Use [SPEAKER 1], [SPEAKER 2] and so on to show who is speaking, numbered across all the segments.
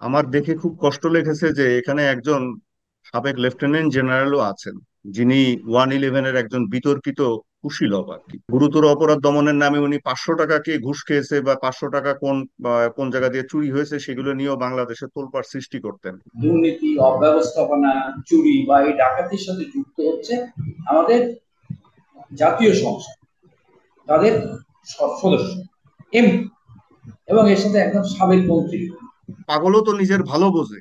[SPEAKER 1] আমার দেখে খুব কষ্ট লেগেছে যে এখানে একজন সাবেক লেফটেন্যান্ট জেনারেলও আছেন, যিনি 111-এর একজন বিতর্কিত কুশীলব আর কি। গুরুতর অপরাধ দমনের নামে উনি 500 টাকা কে ঘুষ খেয়েছে বা 500 টাকা কোন জায়গা দিয়ে চুরি হয়েছে সেগুলো নিয়েও বাংলাদেশে তোলপাড় সৃষ্টি করতেন।
[SPEAKER 2] দুর্নীতি, অব্যবস্থাপনা, চুরি বা এই ডাকাতির সাথে যুক্ত হচ্ছে আমাদের জাতীয় সংসদ, তাদের সদস্য, এমপি, এবং এর সাথে একদম সাবেক মন্ত্রী।
[SPEAKER 1] পাগলও তো নিজের ভালো বোঝে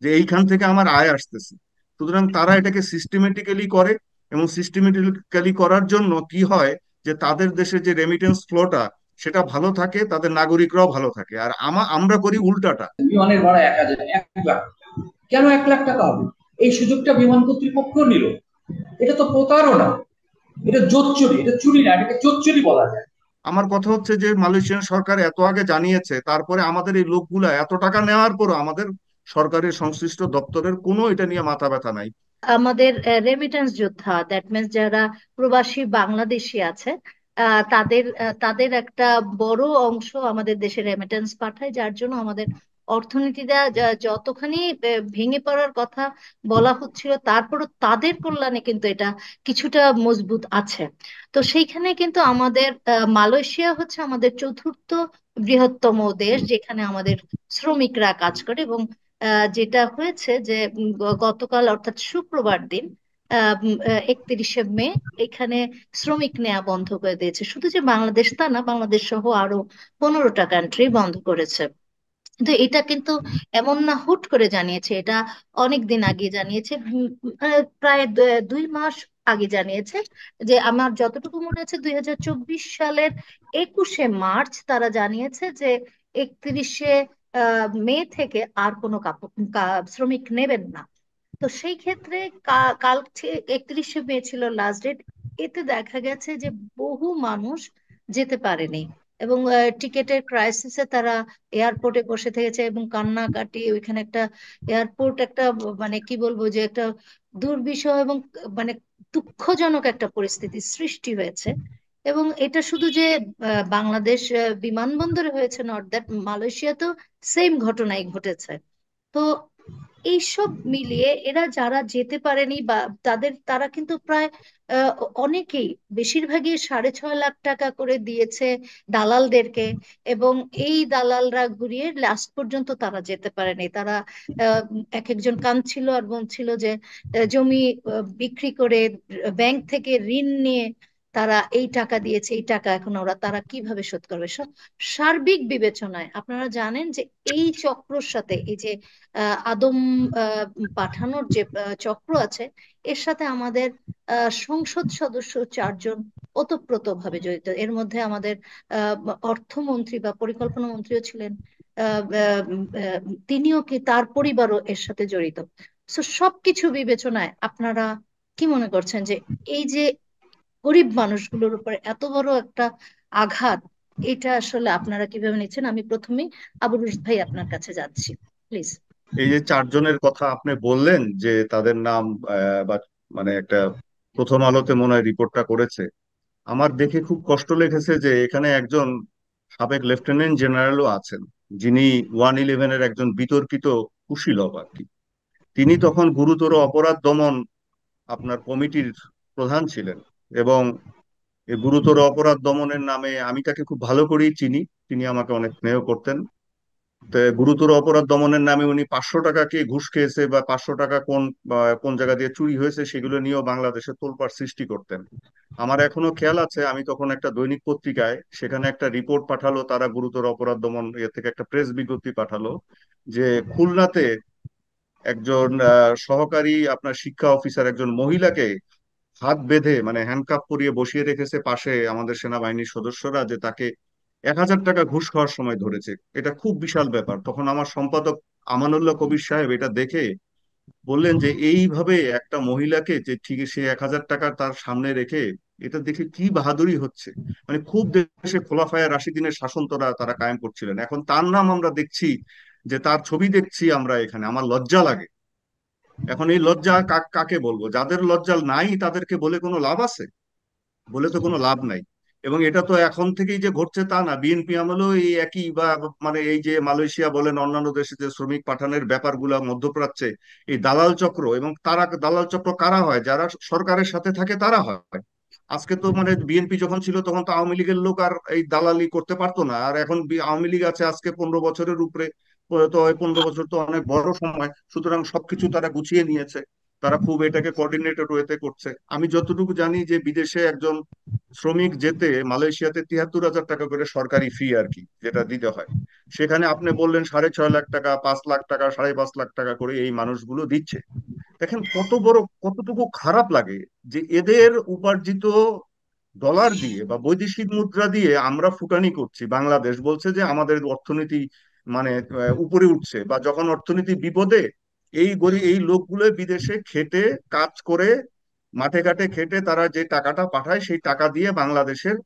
[SPEAKER 1] যে এইখান থেকে আমার আয় আসতেছে, সুতরাং তারা এটাকে সিস্টেমেটিক্যালি করে। এবং সিস্টেমেটিক্যালি করার জন্য কি হয়, যে তাদের দেশে যে রেমিটেন্স ফ্লোটা সেটা ভালো থাকে, তাদের নাগরিকরাও ভালো থাকে। আর আমরা করি উল্টাটা।
[SPEAKER 2] বিমানের ভাড়া 1,000, 1 লাখ। কেন 1 লাখ টাকা হবে? এই সুযোগটা বিমান কর্তৃপক্ষ নিল। এটা তো প্রতারণা, এটা জোচ্চুরি, এটা চুরি না, এটাকে জোচ্চুরি বলা যায়।
[SPEAKER 1] আমার কথা হচ্ছে যে মালয়েশিয়ান সরকার এত আগে জানিয়েছে, তারপরে আমাদের এই লোকগুলা এত টাকা নেওয়ার পরও আমাদের সরকারের সংশ্লিষ্ট দপ্তরের কোনো এটা নিয়ে মাথা ব্যথা নাই।
[SPEAKER 3] আমাদের রেমিটেন্স যোদ্ধা, দ্যাট মিন্স যারা প্রবাসী বাংলাদেশি আছে, তাদের একটা বড় অংশ আমাদের দেশে রেমিটেন্স পাঠায়, যার জন্য আমাদের অর্থনীতিটা যতখানি ভেঙে পড়ার কথা বলা হচ্ছিল, তারপরও তাদের কল্যাণে কিন্তু এটা কিছুটা মজবুত আছে। তো সেইখানে কিন্তু আমাদের মালয়েশিয়া হচ্ছে আমাদের চতুর্থ বৃহত্তম দেশ, যেখানে আমাদের শ্রমিকরা কাজ করে। এবং যেটা হয়েছে যে গতকাল অর্থাৎ শুক্রবার দিন 31শে মে এখানে শ্রমিক নেওয়া বন্ধ করে দিয়েছে। শুধু যে বাংলাদেশ তা না, বাংলাদেশ সহ আরো 15টা কান্ট্রি বন্ধ করেছে। কিন্তু এটা কিন্তু এমন না হুট করে জানিয়েছে, এটা অনেক দিন আগে জানিয়েছে। প্রায় 2 মাস আগে জানিয়েছে। যে আমার যতটুকু মনে আছে 2024 সালের 21শে মার্চ তারা জানিয়েছে যে 31শে মে থেকে আর কোনো শ্রমিক নেবেন না। তো সেই ক্ষেত্রে কাল 31শে মে ছিল লাস্ট ডেট। এতে দেখা গেছে যে বহু মানুষ যেতে পারেনি, এবং টিকেটের ক্রাইসিসে তারা এয়ারপোর্টে বসে থেকেছে এবং কান্নাকাটি। ওইখানে একটা এয়ারপোর্ট, একটা মানে কি বলবো, যে একটা দুর্বিষহ এবং মানে দুঃখজনক একটা পরিস্থিতি সৃষ্টি হয়েছে। এবং এটা শুধু যে বাংলাদেশ বিমানবন্দরে হয়েছে, নট দ্যাট, মালয়েশিয়াতেও সেম ঘটনাই ঘটেছে। তো এইসব মিলিয়ে এরা যারা যেতে পারেনি বা তারা কিন্তু প্রায় আহ, অনেকেই, বেশিরভাগই 6.5 লাখ টাকা করে দিয়েছে দালালদেরকে। এবং এই দালালরা ঘুরিয়ে লাস্ট পর্যন্ত তারা যেতে পারেনি। তারা আহ, এক একজন কাঁদছিল আর বলছিল যে জমি বিক্রি করে, ব্যাংক থেকে ঋণ নিয়ে তারা এই টাকা দিয়েছে, এই টাকা এখন তারা কিভাবে শোধ করবে। সার্বিক বিবেচনায় আপনারা জানেন যে এই চক্রর সাথে, এই যে আদম আহ, পাঠানোর যে চক্র আছে, এর সাথে আমাদের সংসদ সদস্য 4জন ওতপ্রোতভাবে জড়িত। এর মধ্যে আমাদের আহ, অর্থমন্ত্রী বা পরিকল্পনা মন্ত্রীও ছিলেন। আহ, আহ, আহ, তিনিও কি, তার পরিবারও এর সাথে জড়িত। তো সবকিছু বিবেচনায় আপনারা কি মনে করছেন যে এই যে গরিব মানুষগুলোর উপর এত বড় একটা আঘাত, এটা আসলে আপনারা কিভাবে নিচ্ছেন? আমি প্রথমে আবু রুশ ভাই আপনার কাছে যাচ্ছি, প্লিজ।
[SPEAKER 1] এই যে চারজনের কথা আপনি বললেন যে তাদের নাম বা মানে একটা প্রথম আলোতে মনে হয় রিপোর্টটা করেছে, আমার দেখে খুব কষ্ট লেগেছে যে এখানে একজন সাবেক লেফটেন্যান্ট জেনারেলও আছেন, যিনি 111-এর একজন বিতর্কিত কুশীলব আর কি। তিনি তখন গুরুতর অপরাধ দমন আপনার কমিটির প্রধান ছিলেন। এবং এই গুরুতর অপরাধ দমনের নামে আমি তাকে খুব ভালো করেই চিনি, তিনি আমাকে অনেক স্নেহ করতেন। তো গুরুতর অপরাধ দমনের নামে উনি 500 টাকা কে ঘুষ খেয়েছে বা 500 টাকা কোন জায়গা দিয়ে চুরি হয়েছে সেগুলো নিয়েও বাংলাদেশে তোলপাড় সৃষ্টি করতেন। আমার এখনো খেয়াল আছে, আমি তখন একটা দৈনিক পত্রিকায় সেখানে একটা রিপোর্ট পাঠালো তারা, গুরুতর অপরাধ দমন থেকে একটা প্রেস বিজ্ঞপ্তি পাঠালো যে খুলনাতে একজন সহকারী আপনার শিক্ষা অফিসার একজন মহিলাকে হাত বেঁধে মানে হ্যান্ডকাপ পরিয়ে বসিয়ে রেখেছে পাশে আমাদের সেনাবাহিনীর সদস্যরা, যে তাকে 1,000 টাকা ঘুষ খাওয়ার সময় ধরেছে। এটা খুব বিশাল ব্যাপার। তখন আমার সম্পাদক আমানুল্লাহ কবির সাহেব এটা দেখে বললেন যে এইভাবে একটা মহিলাকে যে ঠিক সে 1,000 টাকা তার সামনে রেখে, এটা দেখে কি বাহাদুরি হচ্ছে। মানে খুব দেশে খোলাফায়া রাশিদিনের শাসন তারা কায়েম করছিলেন, এখন তার নাম আমরা দেখছি, যে তার ছবি দেখছি আমরা এখানে, আমার লজ্জা লাগে। এখন এই লজ্জা কাকে বলবো? যাদের লজ্জা নাই তাদেরকে বলে কোনো লাভ আছে? বলে তো কোনো লাভ নাই। এবং এটা তো এখন থেকেই যে ঘটছে তা না, বিএনপি আমলেও এই একই বা মানে এই যে মালয়েশিয়া বলেন অন্যান্য দেশে যে শ্রমিক পাঠানোর ব্যাপারগুলো মধ্যপ্রাচ্যে এই দালাল চক্র, এবং তারা দালাল চক্র কারা হয়, যারা সরকারের সাথে থাকে তারা হয়। আজকে তো মানে বিএনপি যখন ছিল তখন তো আওয়ামী লীগের লোক আর এই দালালি করতে পারতো না, আর এখন আওয়ামী লীগ আছে আজকে 15 বছরের উপরে। তো এই 15 বছর তো অনেক বড় সময়, সুতরাং সবকিছু তারা গুছিয়ে নিয়েছে। তারা খুব এটাকে কোঅর্ডিনেটেড ওয়েতে করছে। আমি যতটুকু জানি যে বিদেশে একজন শ্রমিক যেতে মালয়েশিয়াতে 73,000 টাকা করে সরকারি ফি আর কি যেটা দিতে হয়। সেখানে আপনি বললেন 6.5 লাখ টাকা, 5 লাখ টাকা, 5.5 লাখ টাকা করে এই মানুষগুলো দিচ্ছে। দেখেন কত বড়, কতটুকু খারাপ লাগে যে এদের উপার্জিত ডলার দিয়ে বা বৈদেশিক মুদ্রা দিয়ে আমরা ফুটানি করছি। বাংলাদেশ বলছে যে আমাদের অর্থনীতি মানে উপরে উঠছে, বা যখন অর্থনীতি বিপদে এই গরিব এই লোকগুলো বিদেশে খেটে কাজ করে মাঠে ঘাটে খেটে তারা যে টাকাটা পাঠায় সেই টাকা দিয়ে বাংলাদেশের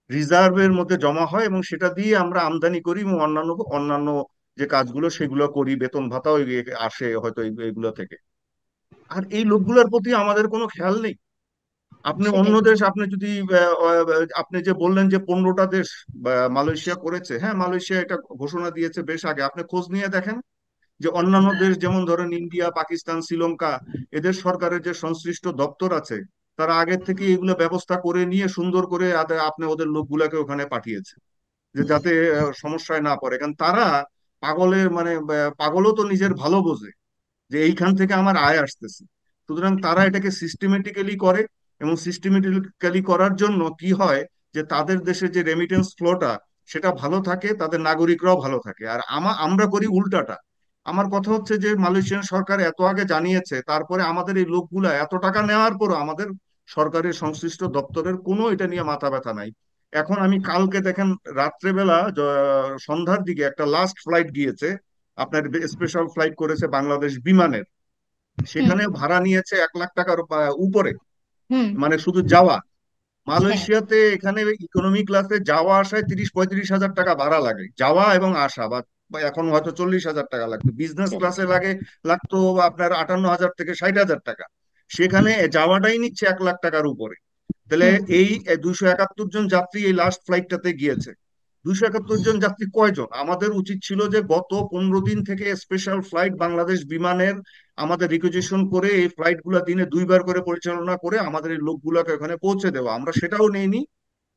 [SPEAKER 1] রিজার্ভের মধ্যে জমা হয়, এবং সেটা দিয়ে আমরা আমদানি করি এবং অন্যান্য অন্যান্য যে কাজগুলো সেগুলো করি, বেতন ভাতাও আসে হয়তো এইগুলো থেকে। আর এই লোকগুলোর প্রতি আমাদের কোনো খেয়াল নেই। আপনি অন্য
[SPEAKER 3] সেটাই।
[SPEAKER 1] দেশ, আপনি যদি আপনি যে বললেন যে 15টা দেশ মালয়েশিয়া করেছে, হ্যাঁ মালয়েশিয়া এটা ঘোষণা দিয়েছে বেশ আগে, আপনি খোঁজ নিয়ে দেখেন যে অন্যান্য দেশ যেমন ধরেন ইন্ডিয়া, পাকিস্তান, শ্রীলঙ্কা, এদের সরকারের যে সংশ্লিষ্ট দপ্তর আছে তারা আগের থেকে এগুলো ব্যবস্থা করে নিয়ে সুন্দর করে আপনি ওদের লোকগুলাকে ওখানে পাঠিয়েছে, যে যাতে সমস্যায় না পড়ে। কারণ তারা পাগলের মানে পাগলও তো নিজের ভালো বোঝে যে এইখান থেকে আমার আয় আসতেছে। সুতরাং তারা এটাকে সিস্টেমেটিক্যালি করে, এবং সিস্টেমেটিক্যালি করার জন্য কি হয় যে তাদের দেশে যে রেমিটেন্স ফ্লোটা সেটা ভালো থাকে, তাদের নাগরিকরাও ভালো থাকে। আর আমরা করি উল্টাটা। আমার কথা হচ্ছে যে মালয়েশিয়ান সরকার এত আগে জানিয়েছে, তারপরে আমাদের এই লোকগুলা এত টাকা নেওয়ার পরও আমাদের সরকারের সংশ্লিষ্ট দপ্তরের কোনো এটা নিয়ে মাথা ব্যথা নাই। এখন আমি কালকে দেখেন রাত্রেবেলা সন্ধ্যার দিকে একটা লাস্ট ফ্লাইট গিয়েছে, আপনার স্পেশাল ফ্লাইট করেছে বাংলাদেশ বিমানের,
[SPEAKER 3] হুম।
[SPEAKER 1] সেখানে ভাড়া নিয়েছে 1 লাখ টাকার উপরে,
[SPEAKER 3] হুম।
[SPEAKER 1] মানে শুধু যাওয়া।
[SPEAKER 3] হ্যাঁ।
[SPEAKER 1] মালয়েশিয়াতে এখানে ইকোনমি ক্লাসে যাওয়া আসায় 30-35 হাজার টাকা ভাড়া লাগে, যাওয়া এবং আসা, বা এখন হয়তো 40 হাজার টাকা লাগতো, বিজনেস
[SPEAKER 3] চল্লিশ।
[SPEAKER 1] ক্লাসে লাগতো আপনার 58,000 থেকে 60,000 টাকা। সেখানে যাওয়াটাই নিচ্ছে 1 লাখ টাকার উপরে। তাহলে
[SPEAKER 3] হুম।
[SPEAKER 1] এই 271 জন যাত্রী এই লাস্ট ফ্লাইটটাতে গিয়েছে। 271 জন যাত্রী কয়জন? আমাদের উচিত ছিল যে গত 15 দিন থেকে স্পেশাল ফ্লাইট বাংলাদেশ বিমানের আমাদের রিকুইজিশন করে এই ফ্লাইট গুলা দিনে 2বার করে পরিচালনা করে আমাদের এই লোকগুলাকে ওখানে পৌঁছে দেওয়া, আমরা সেটাও নেইনি।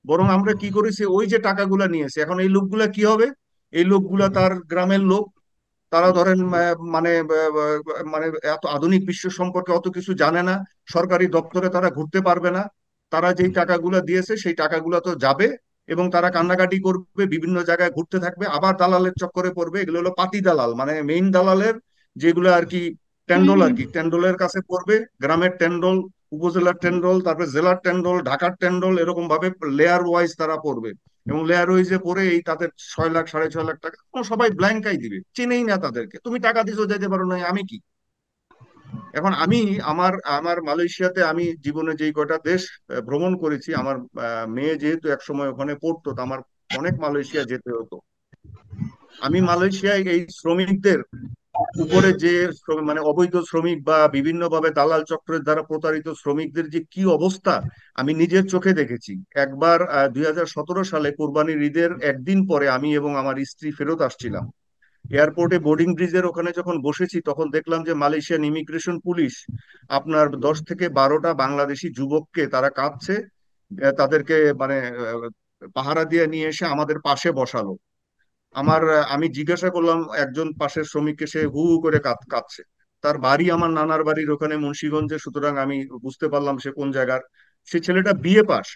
[SPEAKER 1] বরং আমরা কি করেছি, ওই যে টাকাগুলা নিয়েছি, এখন এই লোকগুলা কি হবে? এই লোকগুলা তার গ্রামের লোক, তারা ধরেন মানে এত আধুনিক বিশ্ব সম্পর্কে অত কিছু জানে না, সরকারি দপ্তরে তারা ঘুরতে পারবে না। তারা যেই টাকাগুলা দিয়েছে সেই টাকাগুলা তো যাবে, এবং তারা কান্নাকাটি করবে, বিভিন্ন জায়গায় ঘুরতে থাকবে, আবার দালালের চক্করে পড়বে। এগুলো হলো পাতি দালাল, মানে মেইন দালালের যেগুলো আর কি
[SPEAKER 3] হুম।
[SPEAKER 1] টেন্ডল আর
[SPEAKER 3] হুম।
[SPEAKER 1] কি, টেন্ডলের কাছে পড়বে। গ্রামের টেন্ডল, উপজেলার টেন্ডল, তারপরে জেলার টেন্ডল, ঢাকার টেন্ডল, এরকম ভাবে লেয়ার ওয়াইজ তারা পড়বে। এবং লেয়ার ওয়াইজে পড়ে এই তাদের 6 লাখ 6.5 লাখ টাকা সবাই ব্ল্যাঙ্কাই দিবে, চিনেই না তাদেরকে। তুমি টাকা দিছো, যেতে পারো না, আমি কি? এখন আমি আমার আমার মালয়েশিয়াতে আমি জীবনে যেই কয়টা দেশ ভ্রমণ করেছি, আমার মেয়ে যেহেতু একসময় ওখানে পড়তো, তো আমার অনেক মালয়েশিয়া যেতে হতো। আমি মালয়েশিয়ায় এই শ্রমিকদের উপরে যে মানে অবৈধ শ্রমিক বা বিভিন্নভাবে দালাল চক্রের দ্বারা প্রতারিত শ্রমিকদের যে কি অবস্থা আমি নিজের চোখে দেখেছি। একবার 2017 সালে কোরবানির ঈদের একদিন পরে আমি এবং আমার স্ত্রী ফেরত আসছিলাম। এয়ারপোর্টে বোর্ডিং ব্রিজের ওখানে যখন বসেছি তখন দেখলাম যে মালয়েশিয়ান ইমিগ্রেশন পুলিশ আপনার 10 থেকে 12টা বাংলাদেশি যুবককে তারা কাঁদছে, তাদেরকে মানে পাহারা দিয়ে নিয়ে এসে আমাদের পাশে বসালো। আমি জিজ্ঞাসা করলাম একজন পাশের শ্রমিককে, সে হু হু করে কাঁদছে। তার বাড়ি আমার নানার বাড়ির ওখানে মুন্সিগঞ্জে, সুতরাং আমি বুঝতে পারলাম সে কোন জায়গার। সে ছেলেটা বিএ পাস।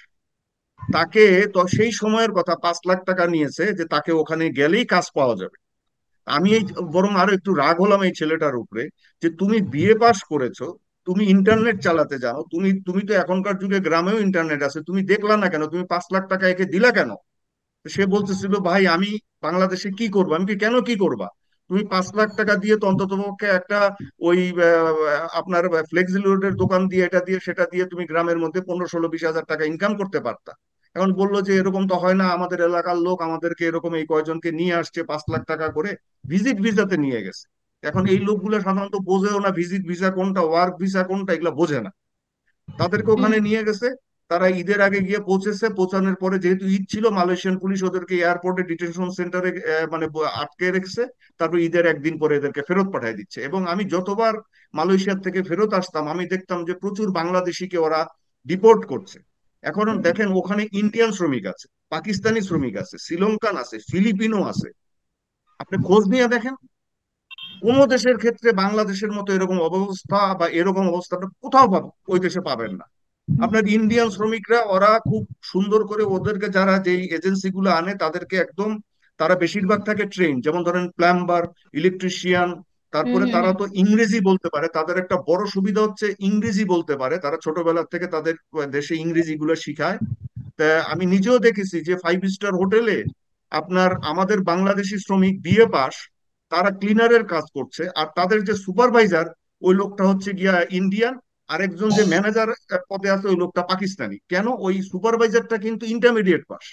[SPEAKER 1] তাকে তো সেই সময়ের কথা 5 লাখ টাকা নিয়েছে যে তাকে ওখানে গেলেই কাজ পাওয়া যাবে। আমি এই বরং আরো একটু রাগ হলাম এই ছেলেটার উপরে, যে তুমি বিএ পাস করেছো, তুমি ইন্টারনেট চালাতে জানো, তুমি তুমি তো এখনকার যুগে গ্রামেও ইন্টারনেট আছে, তুমি দেখলা না কেন? তুমি 5 লাখ টাকা একে দিলা কেন? সে বলতেছিল, ভাই আমি বাংলাদেশে কি করবো? আমি কি, কেন কি করবা? তুমি 5 লাখ টাকা দিয়ে তো অন্তত পক্ষে একটা ওই আপনার ফ্লেক্সিলোডের দোকান দিয়ে এটা দিয়ে সেটা দিয়ে তুমি গ্রামের মধ্যে 15-16-20 হাজার টাকা ইনকাম করতে পারতা। এখন বললো যে এরকম তো হয় না, আমাদের এলাকার লোক আমাদেরকে এরকম এই কয়জনকে নিয়ে আসছে 5 লাখ টাকা করে, ভিজিট ভিসাতে নিয়ে গেছে। এখন এই লোকগুলো সাধারণত বোঝেও না ভিজিট ভিসা কোনটা, ওয়ার্ক ভিসা কোনটা, এগুলো বোঝে না। তাদেরকে
[SPEAKER 3] হুম।
[SPEAKER 1] ওখানে নিয়ে গেছে। তারা ঈদের আগে গিয়ে পৌঁছেছে, পৌঁছানোর পরে যেহেতু ঈদ ছিল, মালয়েশিয়ান পুলিশ ওদেরকে এয়ারপোর্টে ডিটেনশন সেন্টারে মানে আটকে রেখেছে। তারপর ঈদের একদিন পরে এদেরকে ফেরত পাঠিয়ে দিচ্ছে। এবং আমি যতবার মালয়েশিয়ার থেকে ফেরত আসতাম আমি দেখতাম যে প্রচুর বাংলাদেশিকে ওরা ডিপোর্ট করছে। এখন দেখেন ওখানে ইন্ডিয়ান শ্রমিক আছে, পাকিস্তানি শ্রমিক আছে, শ্রীলঙ্কান আছে, ফিলিপিনো আছে। আপনি খোঁজ নিয়ে দেখেন, কোন দেশের ক্ষেত্রে বাংলাদেশের মতো এরকম অবস্থা বা এরকম অবস্থা আপনি কোথাও পাবেন, ওই দেশে পাবেন না। আপনার ইন্ডিয়ান শ্রমিকরা ওরা খুব সুন্দর করে ওদেরকে, যারা যেই এজেন্সি গুলো আনে তাদেরকে একদম, তারা বেশিরভাগ থাকে ট্রেন, যেমন ধরেন প্লাম্বার, ইলেকট্রিশিয়ান।
[SPEAKER 3] হুম
[SPEAKER 1] তারপরে
[SPEAKER 3] হুম
[SPEAKER 1] তারা
[SPEAKER 3] হুম
[SPEAKER 1] তো ইংরেজি বলতে পারে, তাদের একটা বড় সুবিধা হচ্ছে ইংরেজি বলতে পারে, তারা ছোটবেলা থেকে তাদের দেশে ইংরেজি গুলো শিখায়। তা আমি নিজেও দেখেছি যে 5 স্টার হোটেলে আপনার আমাদের বাংলাদেশি শ্রমিক বিএ পাস, তারা ক্লিনারের কাজ করছে, আর তাদের যে সুপারভাইজার ওই লোকটা হচ্ছে গিয়া ইন্ডিয়ান, আরেকজন যে ম্যানেজার পদে আছে ওই লোকটা পাকিস্তানি। কেন? ওই সুপারভাইজারটা কিন্তু ইন্টারমিডিয়েট পাস।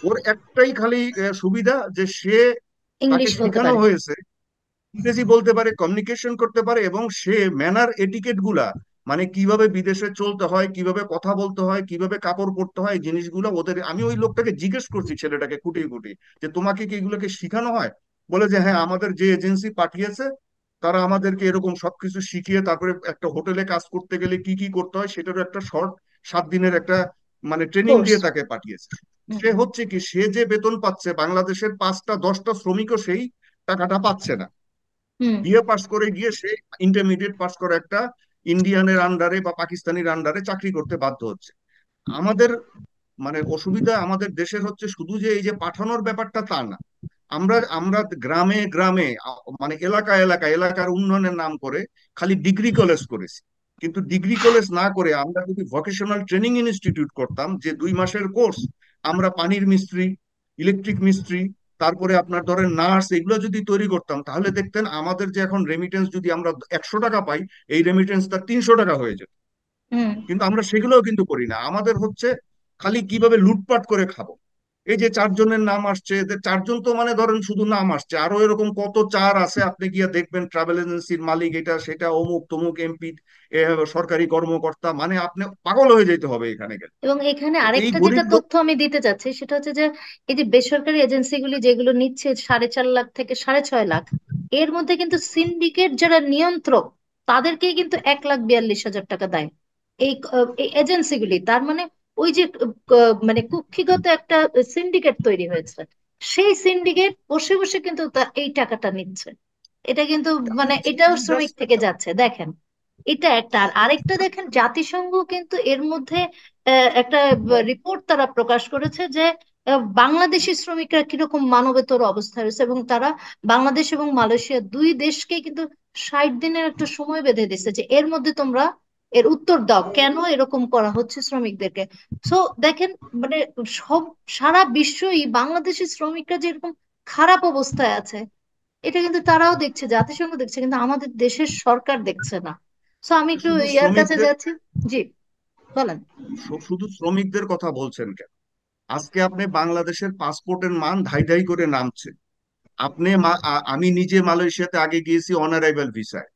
[SPEAKER 1] ওর একটাই খালি সুবিধা যে সে, তাকে
[SPEAKER 3] ইংলিশ বলতে
[SPEAKER 1] শেখানো
[SPEAKER 3] পারে।
[SPEAKER 1] হয়েছে ইংরেজি বলতে পারে, কমিউনিকেশন করতে পারে, এবং সে ম্যানার এটিকেট গুলা, মানে কিভাবে বিদেশে চলতে হয়, কিভাবে কথা বলতে হয়, কিভাবে কাপড় পরতে হয়, এই জিনিসগুলো ওদের। আমি ওই লোকটাকে জিজ্ঞেস করছি, ছেলেটাকে খুঁটিয়ে খুঁটি, যে তোমাকে কি এগুলোকে শেখানো হয়? বলে যে হ্যাঁ, আমাদের যে এজেন্সি পাঠিয়েছে তারা আমাদেরকে এরকম সবকিছু শিখিয়ে, তারপরে একটা হোটেলে কাজ করতে গেলে কি কি করতে হয় সেটারও একটা শর্ট 7 দিনের একটা মানে ট্রেনিং
[SPEAKER 3] কোর্স।
[SPEAKER 1] দিয়ে তাকে পাঠিয়েছে। সে হচ্ছে কি, সে যে বেতন পাচ্ছে বাংলাদেশের 5টা 10টা শ্রমিকও সেই টাকাটা পাচ্ছে না।
[SPEAKER 3] হুম
[SPEAKER 1] বিএ পাস করে গিয়ে সে ইন্টারমিডিয়েট পাস করে একটা ইন্ডিয়ানের আন্ডারে বা পাকিস্তানির আন্ডারে চাকরি করতে বাধ্য হচ্ছে। আমাদের মানে অসুবিধা আমাদের দেশের হচ্ছে শুধু যে এই যে পাঠানোর ব্যাপারটা তা না, আমরা আমরা গ্রামে গ্রামে মানে এলাকা এলাকা এলাকার উন্নয়নের নাম করে খালি ডিগ্রি কলেজ করেছি। কিন্তু ডিগ্রি কলেজ না করে আমরা যদি ভোকেশনাল ট্রেনিং ইনস্টিটিউট করতাম, যে 2 মাসের কোর্স, আমরা পানির মিস্ত্রি, ইলেকট্রিক মিস্ত্রি, তারপরে আপনার ধরেন নার্স, এগুলো যদি তৈরি করতাম, তাহলে দেখতেন আমাদের যে এখন রেমিটেন্স যদি আমরা 100 টাকা পাই, এই রেমিটেন্স তার 300 টাকা হয়ে যেত।
[SPEAKER 3] হুম
[SPEAKER 1] কিন্তু আমরা সেগুলোও কিন্তু করি না। আমাদের হচ্ছে খালি কিভাবে লুটপাট করে খাবো। এই যে 4 জনের নাম আসছে, এদের 4 জন তো মানে ধরেন শুধু নাম আসছে, আরো এরকম কত চার আছে, আপনি গিয়ে দেখবেন ট্রাভেল এজেন্সির মালিক এটা সেটা অমুক তমুক এমপি, সরকারি কর্মকর্তা, মানে আপনি পাগল হয়ে যেতে হবে এখানে গেলে।
[SPEAKER 3] এবং এখানে
[SPEAKER 1] তো এই
[SPEAKER 3] আরেকটা যেটা
[SPEAKER 1] গরিব লোক।
[SPEAKER 3] তথ্য আমি দিতে চাচ্ছি সেটা হচ্ছে যে এই যে বেসরকারি এজেন্সিগুলি যেগুলো নিচ্ছে 4.5 লাখ থেকে 6.5 লাখ, এর মধ্যে কিন্তু সিন্ডিকেট যারা নিয়ন্ত্রক তাদেরকেই কিন্তু 1,42,000 টাকা দেয় এই এই এজেন্সিগুলি। তার মানে ওই যে মানে কুক্ষিগত একটা সিন্ডিকেট তৈরি হয়েছে, সেই সিন্ডিকেট বসে বসে কিন্তু এই টাকাটা নিচ্ছে। এটা কিন্তু মানে এটাও
[SPEAKER 1] আমি
[SPEAKER 3] শ্রমিক
[SPEAKER 1] জাস্ট
[SPEAKER 3] থেকে
[SPEAKER 1] একটা,
[SPEAKER 3] যাচ্ছে দেখেন। এটা একটা। আর আরেকটা দেখেন, জাতিসংঘ কিন্তু এর মধ্যে একটা রিপোর্ট তারা প্রকাশ করেছে যে বাংলাদেশি শ্রমিকরা কিরকম মানবেতর অবস্থায় রয়েছে, এবং তারা বাংলাদেশ এবং মালয়েশিয়া দুই দেশকে কিন্তু 60 দিনের একটা সময় বেঁধে দিচ্ছে যে এর মধ্যে তোমরা এর উত্তর দাও কেন এরকম করা হচ্ছে শ্রমিকদেরকে। সো দেখেন, মানে সব সারা বিশ্বই বাংলাদেশি শ্রমিকরা যেরকম খারাপ অবস্থায় আছে, এটা কিন্তু তারাও দেখছে, জাতিসংঘ দেখছে, কিন্তু আমাদের দেশের সরকার দেখছে না। সো আমি একটু
[SPEAKER 1] শুধু
[SPEAKER 3] ইয়ার কাছে
[SPEAKER 1] শ্রমিকদের,
[SPEAKER 3] যাচ্ছি। জি, বলেন।
[SPEAKER 1] শুধু শ্রমিকদের কথা বলছেন কেন? আজকে আপনি বাংলাদেশের পাসপোর্টের মান ধাই ধাই করে নামছে। আপনি আমি নিজে মালয়েশিয়াতে আগে গিয়েছি অনারাইভাল ভিসায়।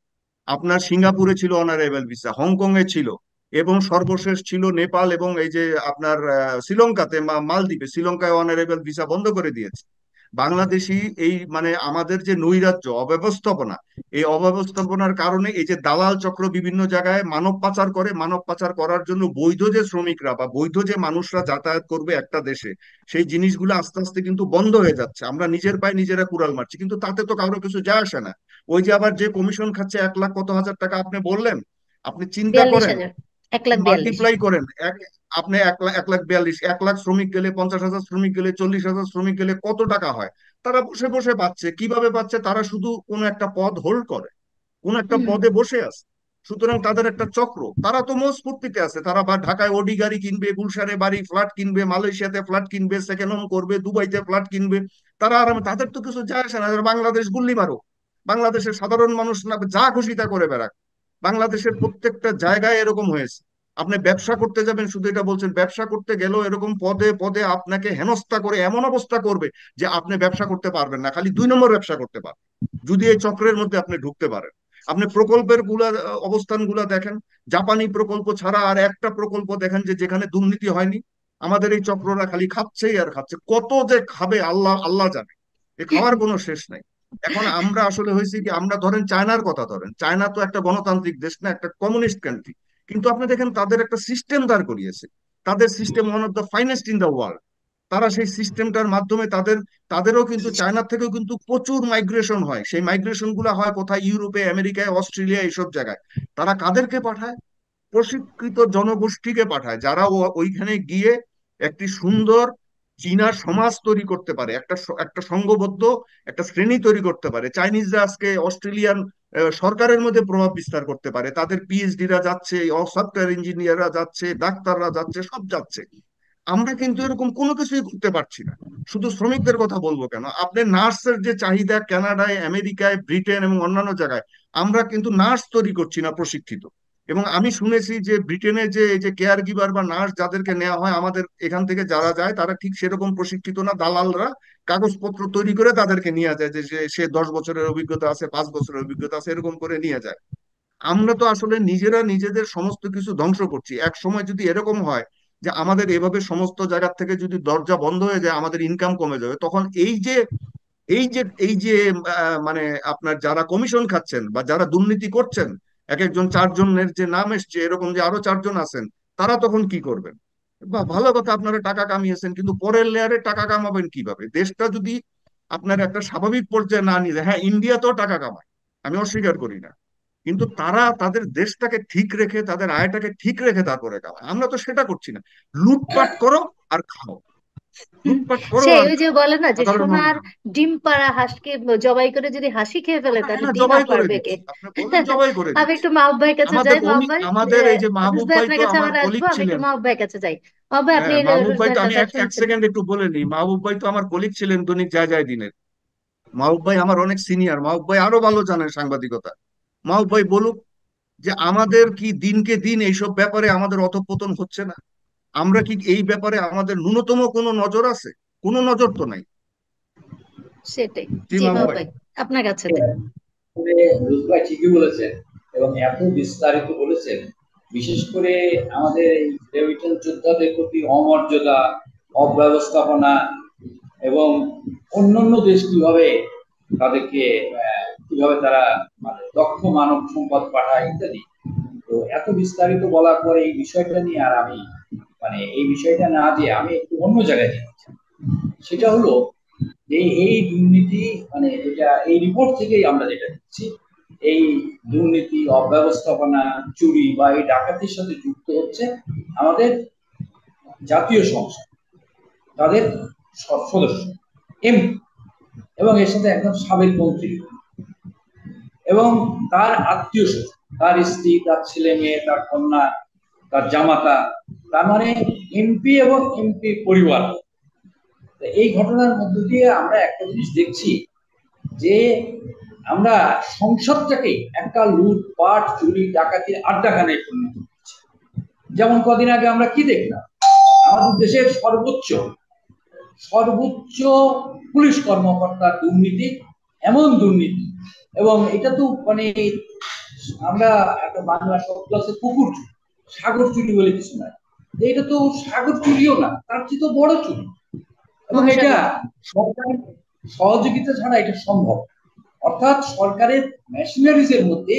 [SPEAKER 1] আপনার সিঙ্গাপুরে ছিল অনারাইভাল ভিসা, হংকং এ ছিল, এবং সর্বশেষ ছিল নেপাল, এবং এই যে আপনার শ্রীলঙ্কাতে, মালদ্বীপে, শ্রীলঙ্কায় অনারাইভাল ভিসা বন্ধ করে দিয়েছে। বাংলাদেশি এই মানে আমাদের যে নৈরাজ্য অব্যবস্থাপনা, এই অব্যবস্থাপনার কারণে এই যে দালাল চক্র বিভিন্ন জায়গায় মানব পাচার করে, মানব পাচার করার জন্য বৈধ যে শ্রমিকরা বা বৈধ যে মানুষরা যাতায়াত করবে একটা দেশে, সেই জিনিসগুলো আস্তে আস্তে কিন্তু বন্ধ হয়ে যাচ্ছে। আমরা নিজের পায়ে নিজেরা কুড়াল মারছি, কিন্তু তাতে তো কারো কিছু যায় আসে না। ওই যে আবার যে কমিশন খাচ্ছে 1 লাখ কত হাজার টাকা আপনি বললেন, আপনি চিন্তা
[SPEAKER 3] বিয়াল্লিশ
[SPEAKER 1] করেন,
[SPEAKER 3] হাজার 1,42,000।
[SPEAKER 1] মাল্টিপ্লাই করেন আপনি 1 লাখ 1,42,000, 1 লাখ শ্রমিক গেলে, 50,000 শ্রমিক গেলে, 40,000 শ্রমিক গেলে কত টাকা হয়? তারা বসে বসে পাচ্ছে। কিভাবে পাচ্ছে? তারা শুধু কোনো একটা পদ হোল্ড করে, কোন একটা
[SPEAKER 3] হুম
[SPEAKER 1] পদে বসে আছে। সুতরাং তাদের একটা চক্র, তারা তো মজবুতিতে আছে। তারা বা ঢাকায় ওডি গাড়ি কিনবে, গুলশানে বাড়ি ফ্ল্যাট কিনবে, মালয়েশিয়াতে ফ্ল্যাট কিনবে, সেকেন্ড হোম করবে, দুবাইতে ফ্ল্যাট কিনবে। তারা আরামে, তাদের তো কিছু যায় আসে না। বাংলাদেশ গুল্লি মারো, বাংলাদেশের সাধারণ মানুষ না যা খুশি তা করে বেড়াক। বাংলাদেশের প্রত্যেকটা জায়গায় এরকম হয়েছে। আপনি ব্যবসা করতে যাবেন, শুধু এটা বলছেন, ব্যবসা করতে গেলেও এরকম পদে পদে আপনাকে হেনস্থা করে এমন অবস্থা করবে যে আপনি ব্যবসা করতে পারবেন না, খালি 2 নম্বর ব্যবসা করতে পারবেন যদি এই চক্রের মধ্যে আপনি ঢুকতে পারেন। আপনি প্রকল্পের অবস্থান গুলা দেখেন, জাপানি প্রকল্প ছাড়া আর একটা প্রকল্প দেখেন যে যেখানে দুর্নীতি হয়নি। আমাদের এই চক্ররা খালি খাচ্ছেই আর খাচ্ছে, কত যে খাবে আল্লাহ আল্লাহ জানে, এ খাওয়ার কোনো শেষ নাই। এখন আমরা আসলে হয়েছি কি, আমরা ধরেন চায়নার কথা ধরেন, চায়না তো একটা গণতান্ত্রিক দেশ না, একটা কমিউনিস্ট কান্ট্রি, কিন্তু আপনি দেখেন তাদের একটা সিস্টেম দাঁড় করিয়েছে। তাদের system one of the finest in the world. তারা সেই সিস্টেমটার মাধ্যমে তাদেরও কিন্তু চায়না থেকেও কিন্তু প্রচুর মাইগ্রেশন হয়। সেই মাইগ্রেশন গুলা হয় কোথায়? ইউরোপে, আমেরিকায়, অস্ট্রেলিয়া, এইসব জায়গায়। তারা কাদেরকে পাঠায়? প্রশিক্ষিত জনগোষ্ঠীকে পাঠায়, যারা ওইখানে গিয়ে একটি সুন্দর চীনা সমাজ তৈরি করতে পারে, একটা সংঘবদ্ধ একটা শ্রেণী তৈরি করতে পারে। চাইনিজরা আজকে অস্ট্রেলিয়ান সরকারের মধ্যে প্রভাব বিস্তার করতে পারে, তাদের পিএইচডিরা যাচ্ছে, সফটওয়্যার ইঞ্জিনিয়াররা যাচ্ছে, ডাক্তাররা যাচ্ছে, সব যাচ্ছে। আমরা কিন্তু এরকম কোনো কিছুই করতে পারছি না। শুধু শ্রমিকদের কথা বলবো কেন, আপনি নার্সের যে চাহিদা কানাডায়, আমেরিকায়, ব্রিটেন এবং অন্যান্য জায়গায়, আমরা কিন্তু নার্স তৈরি করছি না প্রশিক্ষিত। এবং আমি শুনেছি যে ব্রিটেনে যে এই যে কেয়ার গিভার বা নার্স যাদেরকে নেওয়া হয়, আমাদের এখান থেকে যারা যায় তারা ঠিক সেরকম প্রশিক্ষিত না, দালালরা কাগজপত্র তৈরি করে তাদেরকে নিয়ে যায়, যে সে 10 বছরের অভিজ্ঞতা আছে, 5 বছরের অভিজ্ঞতা আছে, এরকম করে নিয়ে যায়। আমরা তো আসলে নিজেরা নিজেদের সমস্ত কিছু ধ্বংস করছি। এক সময় যদি এরকম হয় যে আমাদের এভাবে সমস্ত জায়গা থেকে যদি দরজা বন্ধ হয়ে যায়, আমাদের ইনকাম কমে যাবে, তখন এই যে মানে আপনার যারা কমিশন খাচ্ছেন বা যারা দুর্নীতি করছেন, এক একজন 4 জনের যে নাম এসছে, এরকম যে আরো 4 জন আছেন, তারা তখন কি করবেন? বা ভালো কথা, আপনারা টাকা কামিয়েছেন, কিন্তু পরের লেয়ারে টাকা কামাবেন কিভাবে? দেশটা যদি আপনার একটা স্বাভাবিক পর্যায়ে না নিয়ে যায়, হ্যাঁ ইন্ডিয়া তো টাকা কামায়, আমি অস্বীকার করি না, কিন্তু তারা তাদের দেশটাকে ঠিক রেখে, তাদের আয়টাকে ঠিক রেখে তারপরে কামায়। আমরা তো সেটা করছি না। লুটপাট করো আর খাও, লুটপাট করো
[SPEAKER 3] সে
[SPEAKER 1] আর
[SPEAKER 3] ওই যে
[SPEAKER 1] খাও,
[SPEAKER 3] বলে না যে
[SPEAKER 1] সাধারণ
[SPEAKER 3] সোনার
[SPEAKER 1] মানুষ।
[SPEAKER 3] ডিম পাড়া হাঁসকে জবাই করে যদি হাসি খেয়ে ফেলে তাহলে
[SPEAKER 1] হ্যাঁ,
[SPEAKER 3] ডিম আর
[SPEAKER 1] জবাই করে
[SPEAKER 3] পারবে কে?
[SPEAKER 1] দিচ্ছি, আপনি বলেন জবাই করে
[SPEAKER 3] আমি
[SPEAKER 1] দিচ্ছি।
[SPEAKER 3] একটু মাহবুব ভাইয়ের কাছে
[SPEAKER 1] আমাদের
[SPEAKER 3] যাই। মাহবুব
[SPEAKER 1] উনি,
[SPEAKER 3] ভাই,
[SPEAKER 1] আমাদের এই যে
[SPEAKER 3] আনিস
[SPEAKER 1] মাহবুব
[SPEAKER 3] ভাই
[SPEAKER 1] ভাই
[SPEAKER 3] আপনার
[SPEAKER 1] তো
[SPEAKER 3] কাছে
[SPEAKER 1] আমার
[SPEAKER 3] আবার আসবো,
[SPEAKER 1] কলিগ
[SPEAKER 3] আমি একটু
[SPEAKER 1] ছিলেন।
[SPEAKER 3] মাহবুব ভাইয়ের কাছে যাই। মাহবুব ভাই, আপনি
[SPEAKER 1] হ্যাঁ, মাহবুব
[SPEAKER 3] রুশ
[SPEAKER 1] ভাই তো,
[SPEAKER 3] ভাইয়ের
[SPEAKER 1] আমি
[SPEAKER 3] কথা
[SPEAKER 1] এক
[SPEAKER 3] শুনছেন?
[SPEAKER 1] সেকেন্ড একটু বলে নিই, মাহবুব ভাই তো আমার কলিগ ছিলেন দৈনিক যায় যায় দিনের। মাহবুব ভাই আমার অনেক সিনিয়র, মাহবুব ভাই আরো ভালো জানেন সাংবাদিকতা। মাহবুব ভাই বলুক যে আমাদের কি দিনকে দিন এইসব ব্যাপারে আমাদের অধঃপতন হচ্ছে না? আমরা কি এই ব্যাপারে আমাদের ন্যূনতম কোনো নজর আছে? কোনো নজর তো নাই।
[SPEAKER 3] সেটাই।
[SPEAKER 1] জি
[SPEAKER 3] জি
[SPEAKER 1] মাহবুব
[SPEAKER 3] মাহবুব
[SPEAKER 1] ভাই।
[SPEAKER 3] ভাই, আপনার কাছে যাই।
[SPEAKER 2] আসলে রুশ ভাই ঠিকই বলেছেন এবং এত বিস্তারিত বলেছেন। বিশেষ করে আমাদের এই টেরিটরিয়াল যোদ্ধাদের প্রতি অমর্যাদা, অব্যবস্থাপনা এবং অন্যান্য দেশ কিভাবে তাদেরকে কিভাবে তারা মানে দক্ষ মানব সম্পদ পাঠায় ইত্যাদি। তো এত বিস্তারিত বলার পরে এই বিষয়টা নিয়ে আর আমি মানে এই বিষয়টা না দিয়ে আমি একটু অন্য জায়গায় যেতে চাই। সেটা হলো যে এই দুর্নীতি মানে যেটা এই রিপোর্ট থেকেই আমরা যেটা দেখছি, এই দুর্নীতি, অব্যবস্থাপনা, চুরি বা এই ডাকাতির সাথে যুক্ত হচ্ছে আমাদের জাতীয় সংসদ, তাদের সদস্য, এমপি, এবং এর সাথে একদম সাবেক মন্ত্রী এবং তার আত্মীয় স্বজন, তার স্ত্রী, তার ছেলে মেয়ে, তার কন্যা, তার জামাতা, তার মানে এমপি এবং এমপি পরিবার। এই ঘটনার মধ্য দিয়ে আমরা একটা জিনিস দেখছি যে আমরা সংসদটাকে একটা লুটপাট, চুরি, ডাকাতির আড্ডাখানায় পরিণত করছি। যেমন কদিন আগে আমরা কি দেখলাম, আমাদের দেশের সর্বোচ্চ সর্বোচ্চ পুলিশ কর্মকর্তার দুর্নীতি, এমন দুর্নীতি, এবং এটা তো মানে আমরা একটা বাংলা শব্দ আছে পুকুর চুরি, সাগর চুরি বলে কিছু নাই। এটা তো সাগর চুরিও না, তার চেয়ে তো বড় চুরি। এবং এটা
[SPEAKER 3] মহাসাগর।
[SPEAKER 2] সরকারের সহযোগিতা ছাড়া এটা সম্ভব। অর্থাৎ সরকারের মেশিনারিজ এর মধ্যে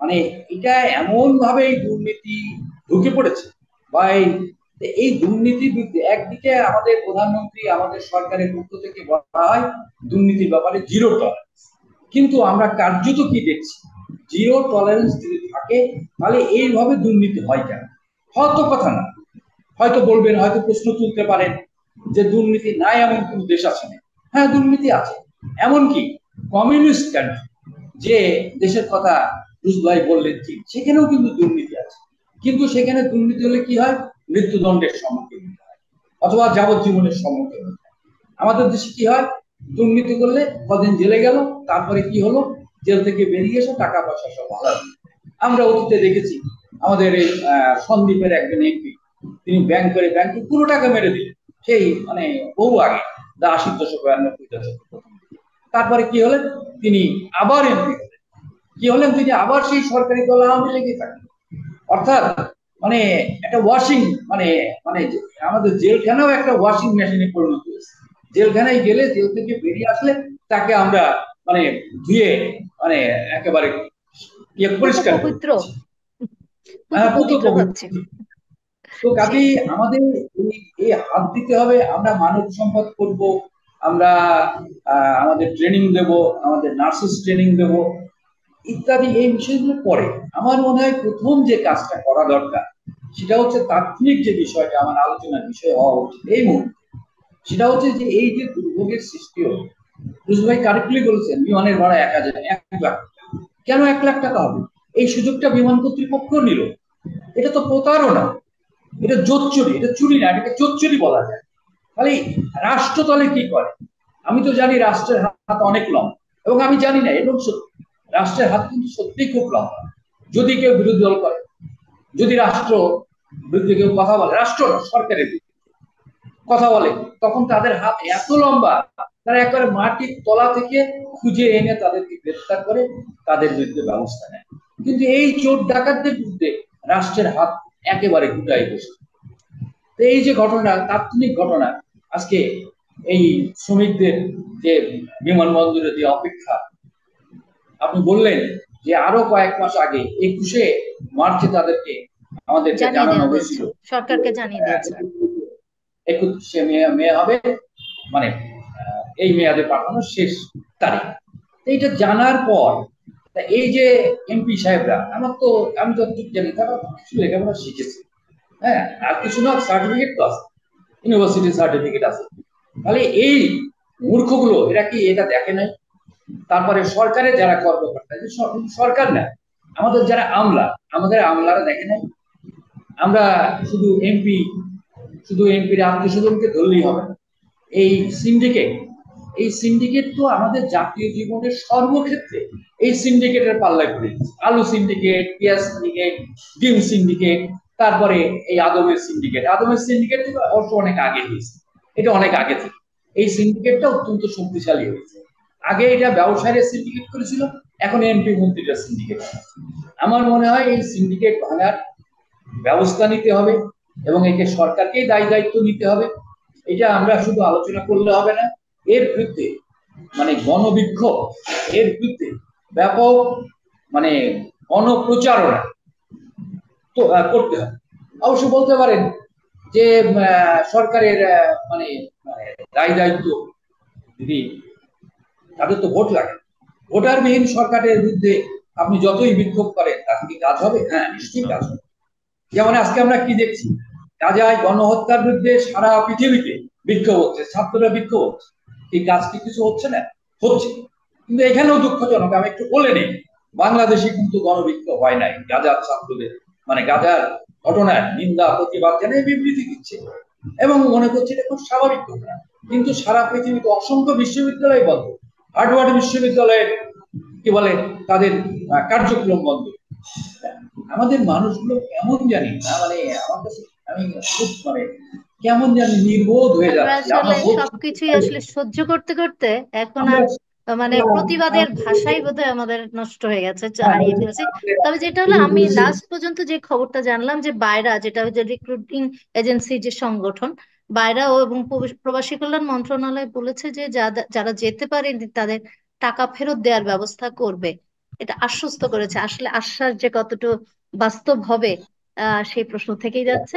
[SPEAKER 2] মানে এটা এমন ভাবে এই দুর্নীতি ঢুকে পড়েছে বা এই দুর্নীতির বিরুদ্ধে একদিকে আমাদের প্রধানমন্ত্রী, আমাদের সরকারের পক্ষ থেকে বলা হয় দুর্নীতির ব্যাপারে জিরো টলারেন্স, কিন্তু আমরা কার্যত কি দেখছি, জিরো টলারেন্স যদি থাকে তাহলে এইভাবে দুর্নীতি হয় কেন? হয়তো কথা না, হয়তো বলবেন, হয়তো প্রশ্ন তুলতে পারেন যে দুর্নীতি নাই এমন কোন দেশ আছে না? হ্যাঁ, দুর্নীতি আছে। এমনকি কমিউনিস্ট কান্ট্রি, যে দেশের কথা রুশ ভাই বললেন, ঠিক সেখানেও কিন্তু দুর্নীতি আছে। কিন্তু সেখানে দুর্নীতি হলে কি হয়? মৃত্যুদণ্ডের সম্মুখীন হতে হয় অথবা যাবজ্জীবনের সম্মুখীন হতে হয়। আমাদের দেশে কি হয়? দুর্নীতি করলে কদিন জেলে গেল, তারপরে কি হলো? জেল থেকে বেরিয়ে এসে টাকা পয়সা সব আলাদা। আমরা অতীতে দেখেছি আমাদের এই সন্দ্বীপের একজন এমপি, তিনি ব্যাংকে পুরো টাকা মেরে দিলেন, সেই মানে বহু আগে, 80 দশক 92 দশক। তারপরে কি হলেন? তিনি আবার এমপি হলেন, কি হলেন তিনি আবার সেই সরকারি দল আওয়ামী লীগে থাকেন। অর্থাৎ মানে একটা ওয়াশিং মানে মানে আমাদের জেলখানাও একটা ওয়াশিং মেশিনে পরিণত হয়েছে। জেলখানায় গেলে জেল থেকে বেরিয়ে আসলে তাকে আমরা মানে ধুয়ে মানে একেবারে
[SPEAKER 3] পুত
[SPEAKER 2] পরিষ্কার করে
[SPEAKER 3] পবিত্র,
[SPEAKER 2] দিচ্ছি।
[SPEAKER 3] পুত
[SPEAKER 2] পুত
[SPEAKER 3] পবিত্র ভাবছি।
[SPEAKER 2] পবিত্র। তো
[SPEAKER 3] জি।
[SPEAKER 2] কাজেই আমাদের এই হাত দিতে হবে। আমরা মানব সম্পদ করব, আমরা আমাদের ট্রেনিং দেব, আমাদের নার্সেস ট্রেনিং দেব ইত্যাদি এই বিষয়গুলো পরে। আমার মনে হয় প্রথম যে কাজটা করা দরকার সেটা হচ্ছে তাৎক্ষণিক যে বিষয়টা আমার আলোচনার বিষয় হওয়া উচিত এই মুহূর্তে, সেটা হচ্ছে যে এই যে দুর্ভোগের সৃষ্টি হলো, ভাই কারেক্টলি বলেছেন বিমানের ভাড়া 1,000 1 লাখ। কেন 1 লাখ টাকা হবে? এই সুযোগটা বিমান কর্তৃপক্ষ নিল। এটা তো প্রতারণা, এটা জোচ্চুরি, এটা চুরি না, এটাকে জোচ্চুরি বলা যায়। তাহলে রাষ্ট্র তাহলে কি করে? আমি তো জানি রাষ্ট্রের হাত অনেক লম্বা, এবং আমি জানি না এবং সত্যি রাষ্ট্রের হাত কিন্তু সত্যিই খুব লম্বা। যদি কেউ বিরোধী দল করে, যদি রাষ্ট্র বিরুদ্ধে কেউ কথা বলে, রাষ্ট্র সরকারের বিরুদ্ধে কথা বলে, তখন তাদের হাত এত লম্বা, তারা একবারে মাটির তলা থেকে খুঁজে এনে তাদেরকে গ্রেফতার করে তাদের বিরুদ্ধে ব্যবস্থা নেয়। কিন্তু এই চোর ডাকাতদের বিরুদ্ধে রাষ্ট্রের হাত একেবারে গুটাই বসে। এই যে ঘটনা, তাৎক্ষণিক ঘটনা, আজকে এই শ্রমিকদের যে বিমানবন্দরে যে অপেক্ষা, আপনি বললেন যে আরো কয়েক মাস আগে 21শে মার্চে তাদেরকে আমাদেরকে
[SPEAKER 3] জানিয়ে
[SPEAKER 2] জানানো
[SPEAKER 3] দেওয়া হয়েছে,
[SPEAKER 2] হয়েছিল
[SPEAKER 3] সরকারকে জানিয়ে দিয়েছে।
[SPEAKER 2] 21শে মে হবে মানে এই মেয়াদে পাঠানোর শেষ তারিখ। এইটা জানার পর এই যে এমপি সাহেবরা, আমি তো ঠিক জানি তারা কিছু লেখাপড়া শিখেছে, হ্যাঁ, আর কিছু না সার্টিফিকেট তো আছে, ইউনিভার্সিটি সার্টিফিকেট আছে। তাহলে এই মূর্খগুলো এরা কি এটা দেখে নাই? তারপরে সরকারের যারা কর্মকর্তা, সরকার না, আমাদের যারা আমলা, আমাদের আমলারা দেখে নাই? আমরা শুধু এমপি, শুধু এমপির আত্মীয় স্বজনকে ধরলেই হবে না। এই সিন্ডিকেট, এই সিন্ডিকেট তো আমাদের জাতীয় জীবনের সর্বক্ষেত্রে এই সিন্ডিকেটের পাল্লায় পড়ে গেছে। আলু সিন্ডিকেট, পেঁয়াজ সিন্ডিকেট, ডিম সিন্ডিকেট, তারপরে এই আদমের সিন্ডিকেট। আদমের সিন্ডিকেট অবশ্য অনেক আগে হয়েছে, এটা অনেক আগে থেকে এই সিন্ডিকেটটা অত্যন্ত শক্তিশালী হয়েছে। আগে এটা ব্যবসায়ীরা সিন্ডিকেট করেছিল, এখন এমপি মন্ত্রীরা সিন্ডিকেট। আমার মনে হয় এই সিন্ডিকেট ভাঙার ব্যবস্থা নিতে হবে এবং একে সরকারকেই দায়ী দায়িত্ব নিতে হবে। এটা আমরা শুধু আলোচনা করলে হবে না, এর বিরুদ্ধে মানে গণবিক্ষোভ, এর বিরুদ্ধে ব্যাপক মানে গণপ্রচারণা তো করতে হবে। অবশ্য বলতে পারেন যে সরকারের মানে দায়ী দায়িত্ব যদি, তাদের তো ভোট লাগে, ভোটারবিহীন সরকারের বিরুদ্ধে আপনি যতই বিক্ষোভ করেন তাতে কি কাজ হবে? হ্যাঁ, নিশ্চয়ই কাজ হবে। যেমন আজকে আমরা কি দেখছি, গাজায় গণহত্যার বিরুদ্ধে সারা পৃথিবীতে বিক্ষোভ হচ্ছে, ছাত্ররা বিক্ষোভ হচ্ছে, এই কাজ কি কিছু হচ্ছে না? হচ্ছে। কিন্তু এখানেও দুঃখজনক, আমি একটু বলে নেই, বাংলাদেশে কিন্তু গণবিক্ষোভ হয় নাই গাজার ছাত্রদের মানে গাজার ঘটনার নিন্দা প্রতিবাদ জানিয়ে বিবৃতি দিচ্ছে এবং মনে করছে এটা খুব স্বাভাবিক ঘটনা। কিন্তু সারা পৃথিবীতে অসংখ্য বিশ্ববিদ্যালয় বন্ধ, হার্ভার্ড বিশ্ববিদ্যালয়ের কি বলে তাদের কার্যক্রম বন্ধ। আমাদের মানুষগুলো কেমন জানি না, মানে আমার কাছে আমি খুব মানে কেমন জানি নির্বোধ হয়ে
[SPEAKER 3] আমরা
[SPEAKER 2] যাচ্ছি
[SPEAKER 3] আসলে
[SPEAKER 2] আমরা বলছি।
[SPEAKER 3] সবকিছুই আসলে সহ্য করতে করতে এখন
[SPEAKER 2] আমরা
[SPEAKER 3] আর মানে প্রতিবাদের ভাষাই বোধহয় আমাদের নষ্ট হয়ে গেছে, হারিয়ে ফেলছি। তবে যেটা হলো, আমি লাস্ট পর্যন্ত যে খবরটা জানলাম যে বাইরা, যেটা হচ্ছে রিক্রুটিং এজেন্সি যে সংগঠন, বাইরা ও এবং প্রবাসী কল্যাণ মন্ত্রণালয় বলেছে যে যারা যেতে পারেনি তাদের টাকা ফেরত দেওয়ার ব্যবস্থা করবে। এটা আশ্বস্ত করেছে। আসলে আশ্বাস যে কতটুকু বাস্তব হবে সেই প্রশ্ন থেকেই যাচ্ছে।